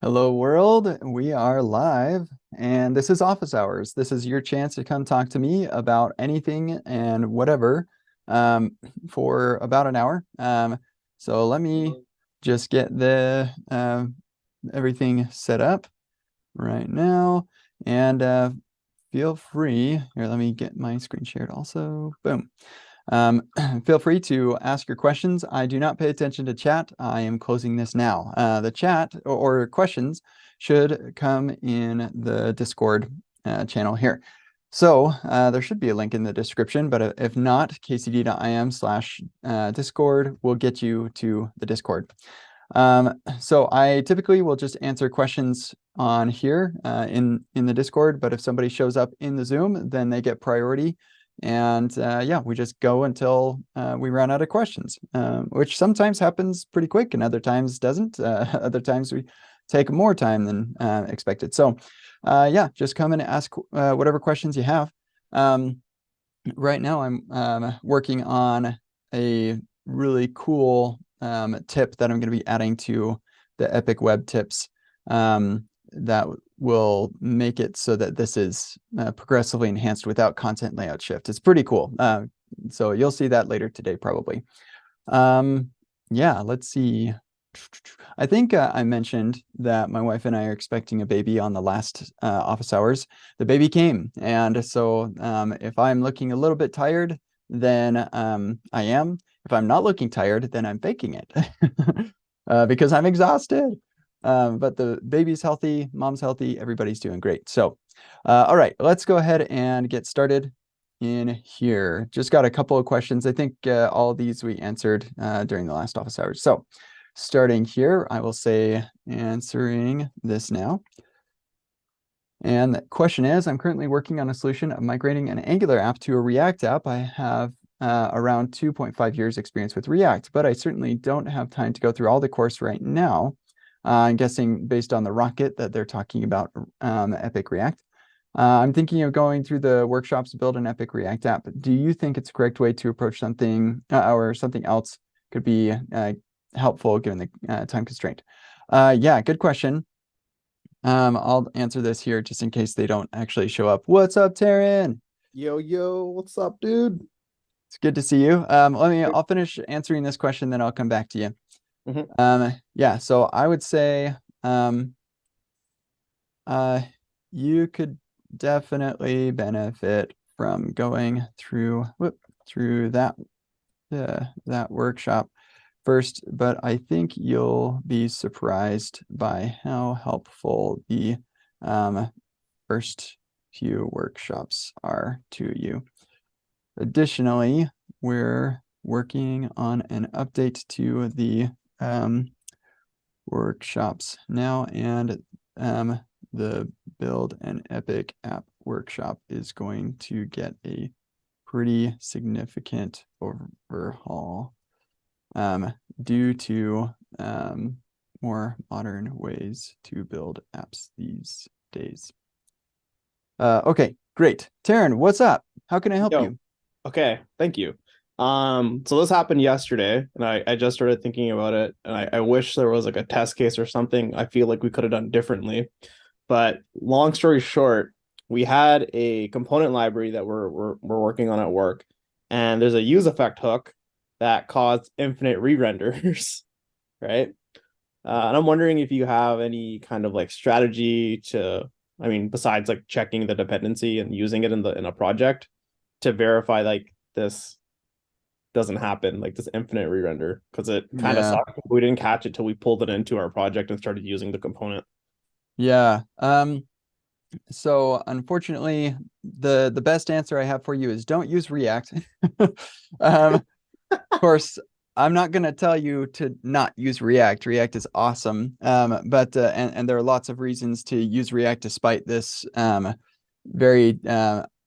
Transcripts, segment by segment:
Hello world, we are live and this is Office Hours. This is your chance to come talk to me about anything and whatever um, for about an hour. So let me just get the everything set up right now and feel free. Here, let me get my screen shared also. Boom. Um, Feel free to ask your questions. I do not pay attention to chat. I am closing this now. The chat or questions should come in the Discord channel here. So there should be a link in the description, but if not, kcd.im/Discord will get you to the Discord. So I typically will just answer questions on here in the Discord, but if somebody shows up in the Zoom, then they get priority. And yeah, we just go until we run out of questions, which sometimes happens pretty quick and other times doesn't. Other times we take more time than expected. So yeah, just come and ask whatever questions you have. Right now I'm working on a really cool tip that I'm going to be adding to the Epic Web Tips that will make it so that this is progressively enhanced without content layout shift. It's pretty cool. So you'll see that later today, probably. Yeah, let's see. I think I mentioned that my wife and I are expecting a baby on the last office hours. The baby came, and so if I'm looking a little bit tired, then I am. If I'm not looking tired, then I'm faking it because I'm exhausted. But the baby's healthy, mom's healthy, everybody's doing great. So, all right, let's go ahead and get started in here. Just got a couple of questions. I think all of these we answered during the last office hours. So starting here, I will say answering this now. And the question is, I'm currently working on a solution of migrating an Angular app to a React app. I have around 2.5 years experience with React, but I certainly don't have time to go through all the course right now. I'm guessing based on the rocket that they're talking about Epic React. I'm thinking of going through the workshops to build an Epic React app. Do you think it's a correct way to approach something or something else could be helpful given the time constraint? Yeah, good question. I'll answer this here just in case they don't actually show up. What's up, Taryn? Yo, what's up, dude? It's good to see you. I'll finish answering this question, then I'll come back to you. Mhm. Yeah, so I would say um, uh, you could definitely benefit from going through that workshop first, but I think you'll be surprised by how helpful the um, first few workshops are to you. Additionally, we're working on an update to the workshops now, and the Build an Epic App workshop is going to get a pretty significant overhaul due to more modern ways to build apps these days. Okay, great. Taryn, what's up? How can I help Yo, you? okay, thank you. So this happened yesterday, and I just started thinking about it, and I wish there was like a test case or something I feel like we could have done differently. But long story short, we had a component library that we're working on at work, and there's a use effect hook that caused infinite re-renders, right? And I'm wondering if you have any kind of like strategy to, I mean, besides like checking the dependency and using it in the in a project to verify like this doesn't happen, like this infinite re-render, because it kind of Yeah, sucked. We didn't catch it till we pulled it into our project and started using the component. yeah. So unfortunately, the best answer I have for you is don't use React. Of course, I'm not going to tell you to not use React. React is awesome. But and there are lots of reasons to use React despite this very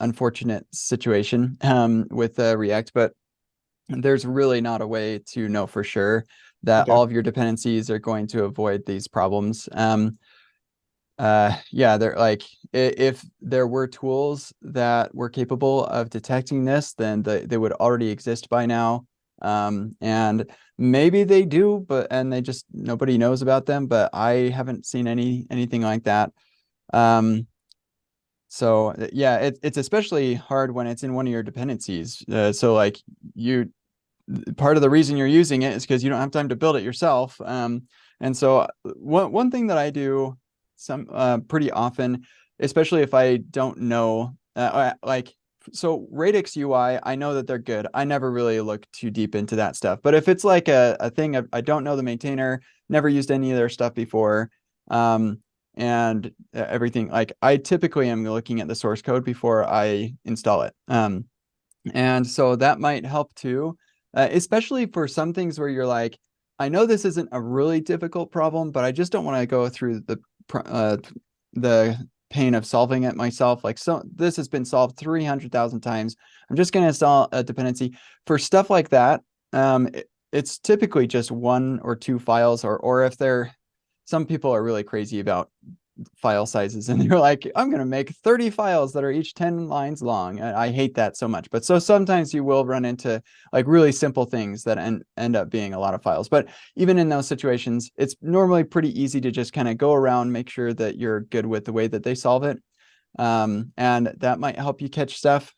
unfortunate situation with React. But there's really not a way to know for sure that Okay. all of your dependencies are going to avoid these problems. Yeah, they're like if there were tools that were capable of detecting this, then they would already exist by now. And maybe they do, and they just nobody knows about them, but I haven't seen anything like that. Um, so yeah, it's especially hard when it's in one of your dependencies. So like you, part of the reason you're using it is because you don't have time to build it yourself. And so one thing that I do pretty often, especially if I don't know, like so Radix UI, I know that they're good. I never really look too deep into that stuff. But if it's like a thing I don't know the maintainer, never used any of their stuff before, and everything, like I typically am looking at the source code before I install it. And so that might help too, especially for some things where you're like, I know this isn't a really difficult problem, but I just don't want to go through the pain of solving it myself. Like, so this has been solved 300,000 times. I'm just going to install a dependency for stuff like that. It's typically just one or two files, or if they're, some people are really crazy about file sizes and they're like, I'm going to make 30 files that are each 10 lines long. I hate that so much. But so sometimes you will run into like really simple things that end up being a lot of files. But even in those situations, it's normally pretty easy to just kind of go around, make sure that you're good with the way that they solve it. And that might help you catch stuff.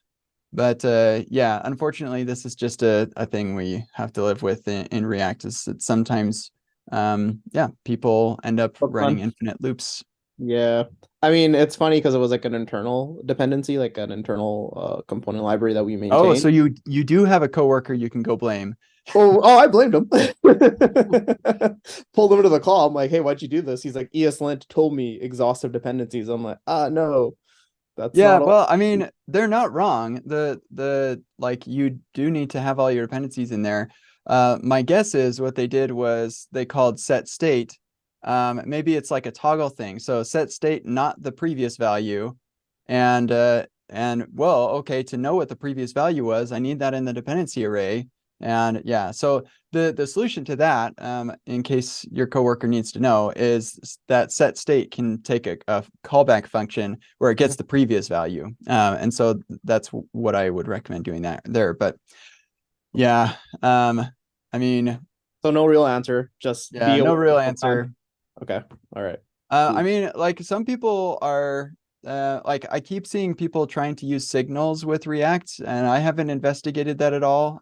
But yeah, unfortunately, this is just a thing we have to live with in React, is that sometimes yeah, people end up But running fun. infinite loops. Yeah. I mean, it's funny because it was like an internal dependency, like an internal component library that we Oh, so maintain. you do have a coworker you can go blame. Oh, I blamed him. Pulled him to the call. I'm like, hey, why'd you do this? He's like, ESLint told me exhaustive dependencies. I'm like, no, that's Yeah, not all. well, I mean, they're not wrong. The like you do need to have all your dependencies in there. My guess is what they did was they called set state. Maybe it's like a toggle thing. So set state, not the previous value. And well, okay, to know what the previous value was, I need that in the dependency array. And yeah, so the solution to that, in case your coworker needs to know, is that set state can take a callback function where it gets the previous value. And so that's what I would recommend doing that there. But yeah, I mean, So no real answer. Just yeah, be no aware real of time. answer. Okay. All right. I Cool. mean, like some people are like I keep seeing people trying to use signals with React, and I haven't investigated that at all.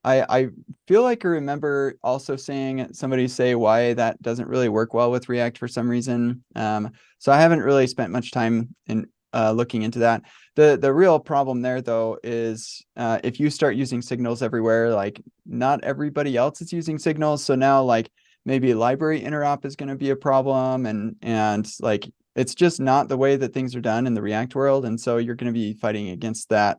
I feel like I remember also seeing somebody say why that doesn't really work well with React for some reason. So I haven't really spent much time in looking into that. The real problem there though is if you start using signals everywhere, like not everybody else is using signals. So now like maybe library interop is going to be a problem, and like it's just not the way that things are done in the React world, and so you're going to be fighting against that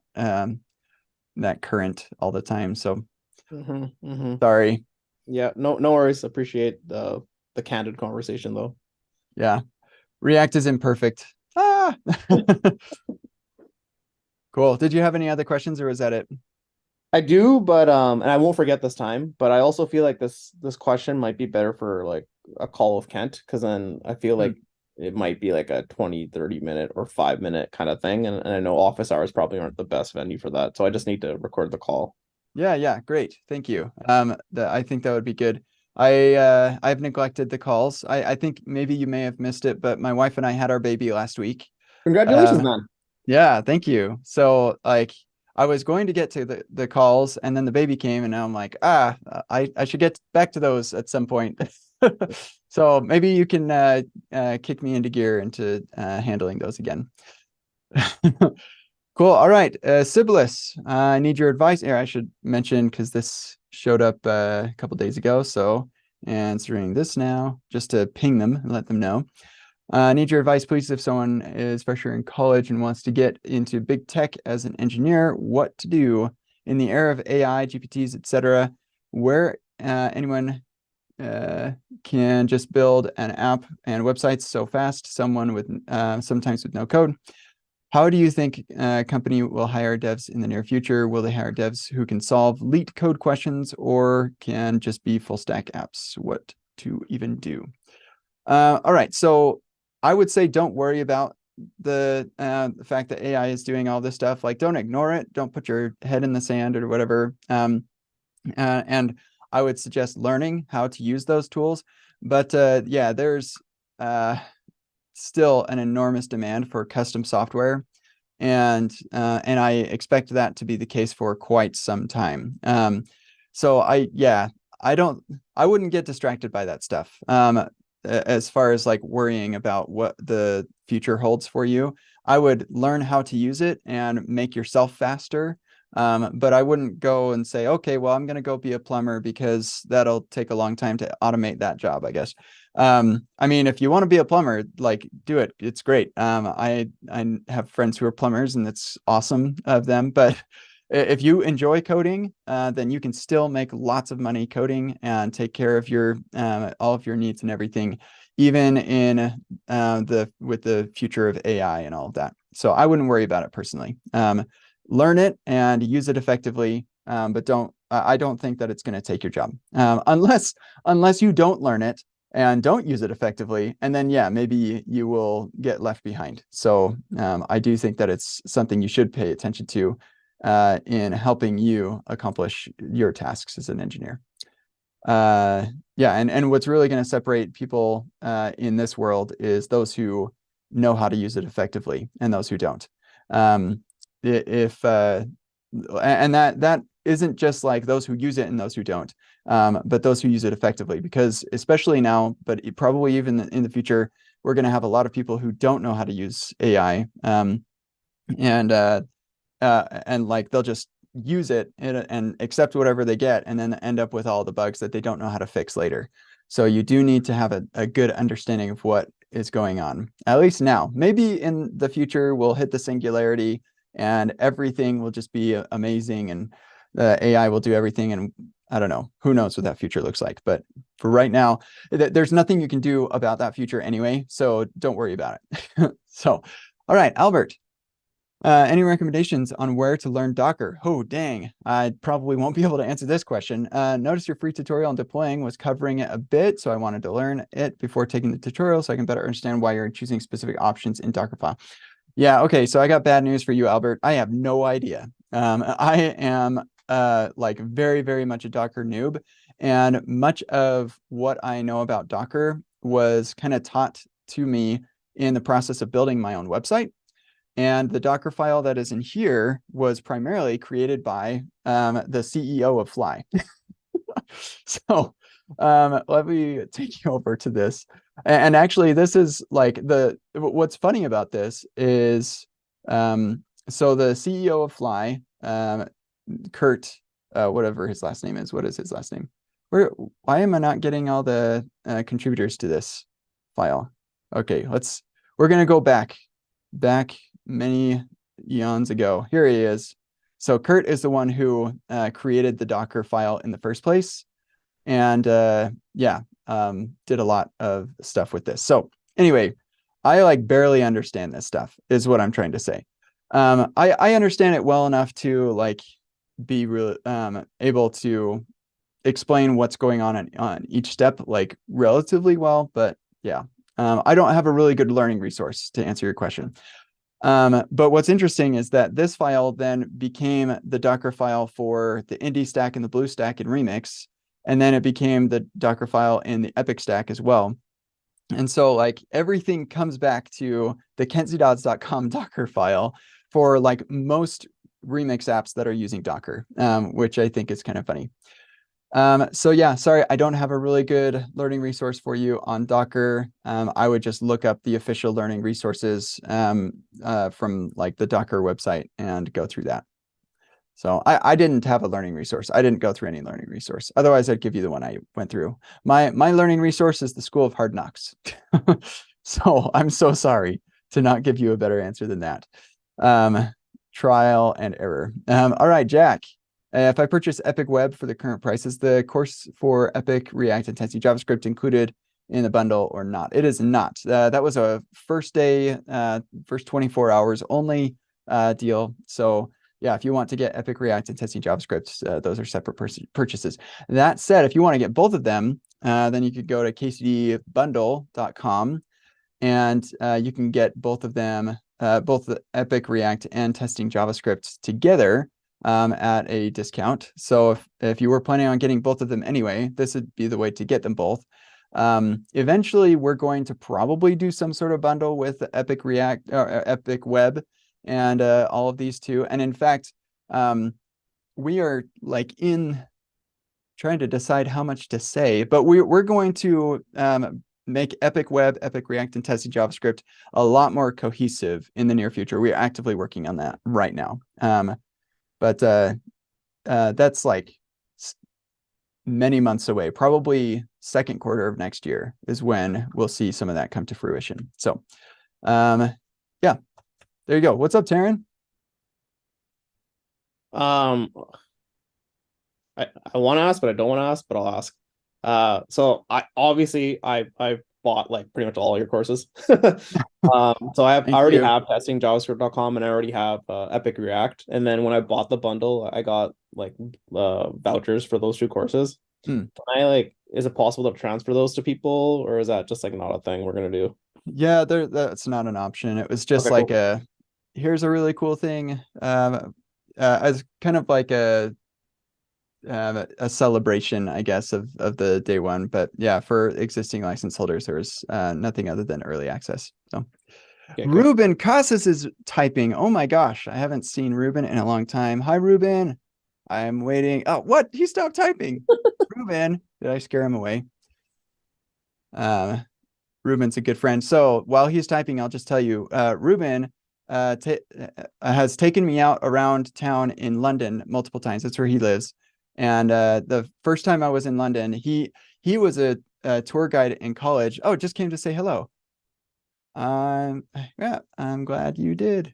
current all the time. So Mm-hmm. sorry. Yeah. No worries. Appreciate the candid conversation though. Yeah. React is imperfect. Ah. Cool. Did you have any other questions or was that it? I do, but and I won't forget this time, but I also feel like this question might be better for like a call of Kent, because then I feel Hmm. like it might be like a 20, 30 minute or 5 minute kind of thing. And I know office hours probably aren't the best venue for that. So I just need to record the call. Yeah, yeah, great. Thank you. I think that would be good. I've neglected the calls. I think maybe you may have missed it, but my wife and I had our baby last week. Congratulations, Um, man. yeah, thank you. So like I was going to get to the calls and then the baby came and now I'm like, I should get back to those at some point. So maybe you can kick me into gear into handling those again. Cool. All right. Sibyllis, I need your advice here. I should mention because this showed up a couple days ago. So answering this now just to ping them and let them know. I need your advice, please. If someone is fresher in college and wants to get into big tech as an engineer, what to do in the era of AI, GPTs, etc., where anyone can just build an app and websites so fast, someone with sometimes with no code. How do you think a company will hire devs in the near future? Will they hire devs who can solve leet code questions or can just be full stack apps? What to even do? All right, so I would say don't worry about the fact that AI is doing all this stuff. Like, don't ignore it. Don't put your head in the sand or whatever. And I would suggest learning how to use those tools. But yeah, there's still an enormous demand for custom software, and I expect that to be the case for quite some time. So I wouldn't get distracted by that stuff. As far as like worrying about what the future holds for you, I would learn how to use it and make yourself faster. But I wouldn't go and say, okay, well, I'm going to go be a plumber because that'll take a long time to automate that job, I guess. I mean, if you want to be a plumber, like do it. It's great. I have friends who are plumbers and it's awesome of them. But if you enjoy coding, then you can still make lots of money coding and take care of your all of your needs and everything, even in with the future of AI and all of that. So I wouldn't worry about it personally. Learn it and use it effectively, but I don't think that it's going to take your job, unless you don't learn it and don't use it effectively, and then yeah, maybe you will get left behind. So I do think that it's something you should pay attention to in helping you accomplish your tasks as an engineer. Yeah, and what's really going to separate people in this world is those who know how to use it effectively and those who don't. If and that isn't just like those who use it and those who don't, but those who use it effectively, because especially now, but probably even in the future, we're going to have a lot of people who don't know how to use AI, and like they'll just use it and accept whatever they get and then end up with all the bugs that they don't know how to fix later. So you do need to have a good understanding of what is going on, at least now. Maybe in the future we'll hit the singularity and everything will just be amazing and the AI will do everything, and I don't know, who knows what that future looks like. But for right now, there's nothing you can do about that future anyway, so don't worry about it. So, all right, Albert, any recommendations on where to learn Docker? Oh, dang, I probably won't be able to answer this question. Notice your free tutorial on deploying was covering it a bit, so I wanted to learn it before taking the tutorial so I can better understand why you're choosing specific options in Dockerfile. Yeah, okay, so I got bad news for you, Albert. I have no idea. I am like very, very much a Docker noob, and much of what I know about Docker was kind of taught to me in the process of building my own website. And the Docker file that is in here was primarily created by the CEO of Fly. So let me take you over to this. And actually, this is like what's funny about this is so the CEO of Fly, Kurt, whatever his last name is. What is his last name? Why am I not getting all the contributors to this file? Okay, we're gonna go back many eons ago. Here he is. So Kurt is the one who created the Docker file in the first place, and yeah, did a lot of stuff with this. So anyway, I like barely understand this stuff is what I'm trying to say. I understand it well enough to like be really able to explain what's going on each step like relatively well, but yeah, I don't have a really good learning resource to answer your question. But what's interesting is that this file then became the Docker file for the Indy stack and the Blue stack in Remix, and then it became the Docker file in the Epic stack as well. And so like everything comes back to the kentzydodds.com Docker file for like most Remix apps that are using Docker, which I think is kind of funny. So yeah, sorry, I don't have a really good learning resource for you on Docker. I would just look up the official learning resources from like the Docker website and go through that. So I didn't have a learning resource. I didn't go through any learning resource. Otherwise, I'd give you the one I went through. My learning resource is the School of Hard Knocks. So I'm so sorry to not give you a better answer than that. Trial and error. All right, Jack. If I purchase Epic Web for the current price, is the course for Epic, React, and Testing JavaScript included in the bundle or not? It is not. That was a first day, first 24 hours only deal. So yeah, if you want to get Epic, React, and Testing JavaScript, those are separate purchases. That said, if you want to get both of them, then you could go to kcdbundle.com and you can get both of them, both the Epic, React, and Testing JavaScript together at a discount. So if you were planning on getting both of them anyway, this would be the way to get them both. Eventually, we're going to probably do some sort of bundle with Epic React or Epic Web and all of these two. And in fact, we are like in trying to decide how much to say, but we're going to make Epic Web, Epic React, and Testing JavaScript a lot more cohesive in the near future. We're actively working on that right now. But that's like many months away. Probably second quarter of next year is when we'll see some of that come to fruition. So, yeah, there you go. What's up, Taryn? I want to ask, but I don't want to ask, but I'll ask. So I bought like pretty much all your courses. So I Thank already you. have testing JavaScript.com and I already have Epic React. And then when I bought the bundle, I got like vouchers for those two courses. Hmm. Is it possible to transfer those to people, or is that just like not a thing we're gonna do? Yeah, that's not an option. It was just Okay, like cool. here's a really cool thing, as kind of like a celebration, I guess, of the day one. But yeah, for existing license holders, there's nothing other than early access. So Okay. Ruben Casas is typing. Oh my gosh, I haven't seen Ruben in a long time. Hi, Ruben. I'm waiting. Oh, what? He stopped typing. Ruben, did I scare him away? Ruben's a good friend. So while he's typing, I'll just tell you, Ruben has taken me out around town in London multiple times. That's where he lives. And the first time I was in London, he was a tour guide in college. Oh, just came to say hello. Yeah, I'm glad you did.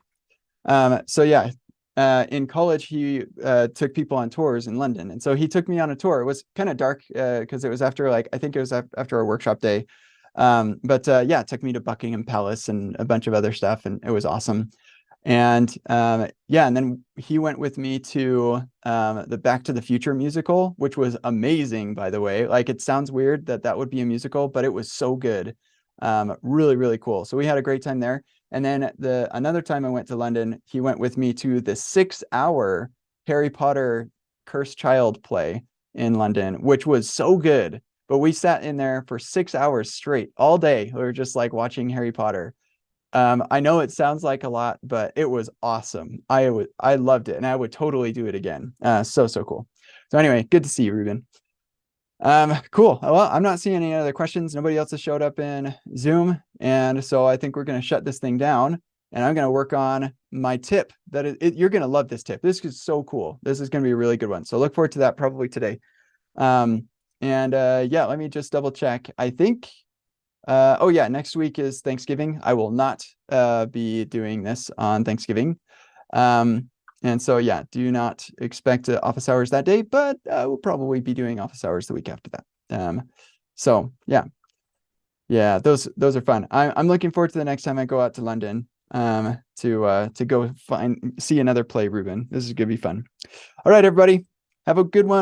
So yeah, in college, he took people on tours in London. And so he took me on a tour. It was kind of dark because it was after I think it was after a workshop day. But yeah, it took me to Buckingham Palace and a bunch of other stuff, and it was awesome. And yeah, and then he went with me to the Back to the Future musical, which was amazing, by the way. Like, it sounds weird that that would be a musical, but it was so good. Really, really cool. So we had a great time there. And then another time I went to London, he went with me to the 6-hour Harry Potter Cursed Child play in London, which was so good. But we sat in there for 6 hours straight all day. We were just like watching Harry Potter. I know it sounds like a lot, but it was awesome. I loved it, and I would totally do it again. So cool. So anyway, good to see you, Ruben. Cool. Well, I'm not seeing any other questions. Nobody else has showed up in Zoom, and so I think we're going to shut this thing down. And I'm going to work on my tip. You're going to love this tip. This is so cool. This is going to be a really good one. So look forward to that probably today. And yeah, let me just double check. I think oh yeah, next week is Thanksgiving. I will not be doing this on Thanksgiving. And so yeah, do not expect office hours that day, but we'll probably be doing office hours the week after that. So yeah. Yeah, those are fun. I'm looking forward to the next time I go out to London to go see another play, Ruben. This is gonna be fun. All right, everybody. Have a good one.